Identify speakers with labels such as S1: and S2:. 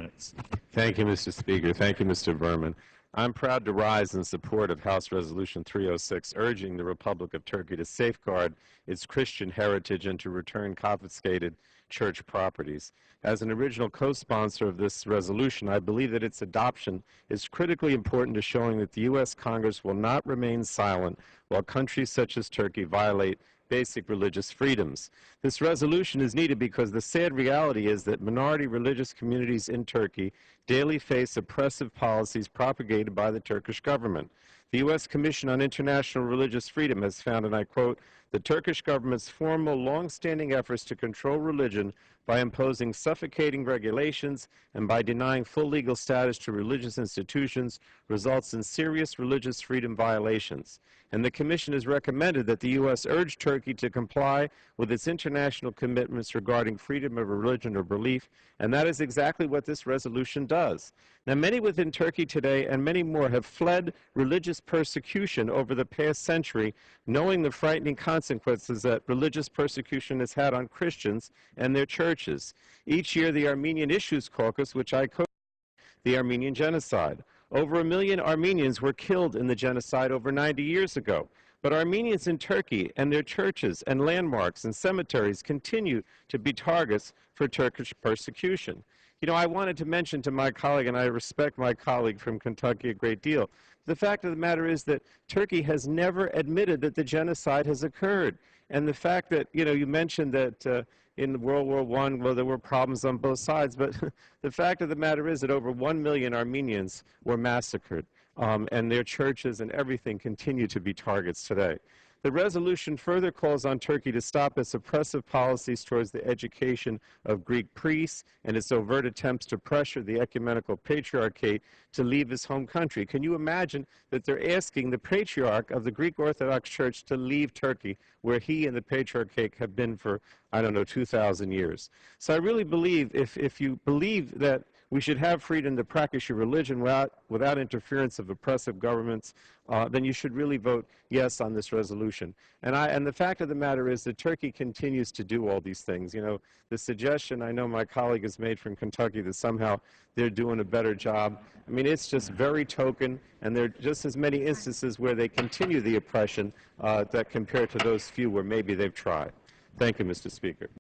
S1: minutes.
S2: Thank you, Mr. Speaker. Thank you, Mr. Berman. I'm proud to rise in support of House Resolution 306, urging the Republic of Turkey to safeguard its Christian heritage and to return confiscated church properties. As an original co-sponsor of this resolution, I believe that its adoption is critically important to showing that the U.S. Congress will not remain silent while countries such as Turkey violate basic religious freedoms. This resolution is needed because the sad reality is that minority religious communities in Turkey daily face oppressive policies propagated by the Turkish government. The U.S. Commission on International Religious Freedom has found, and I quote, "The Turkish government's formal, long-standing efforts to control religion by imposing suffocating regulations and by denying full legal status to religious institutions results in serious religious freedom violations." And the Commission has recommended that the U.S. urge Turkey to comply with its international commitments regarding freedom of religion or belief, and that is exactly what this resolution does. Now, many within Turkey today and many more have fled religious persecution over the past century, knowing the frightening consequences that religious persecution has had on Christians and their churches. Each year, the Armenian Issues Caucus, which I co the Armenian genocide. Over 1 million Armenians were killed in the genocide over 90 years ago. But Armenians in Turkey and their churches and landmarks and cemeteries continue to be targets for Turkish persecution. You know, I wanted to mention to my colleague, and I respect my colleague from Kentucky a great deal, the fact of the matter is that Turkey has never admitted that the genocide has occurred. And the fact that, you know, you mentioned that in World War I, well, there were problems on both sides, but the fact of the matter is that over 1 million Armenians were massacred, and their churches and everything continue to be targets today. The resolution further calls on Turkey to stop its oppressive policies towards the education of Greek priests and its overt attempts to pressure the ecumenical patriarchate to leave his home country. Can you imagine that they're asking the patriarch of the Greek Orthodox Church to leave Turkey, where he and the patriarchate have been for, I don't know, 2,000 years? So I really believe if you believe that we should have freedom to practice your religion without interference of oppressive governments, then you should really vote yes on this resolution. And the fact of the matter is that Turkey continues to do all these things. You know, the suggestion I know my colleague has made from Kentucky that somehow they're doing a better job, I mean, it's just very token, and there are just as many instances where they continue the oppression that compared to those few where maybe they've tried. Thank you, Mr. Speaker.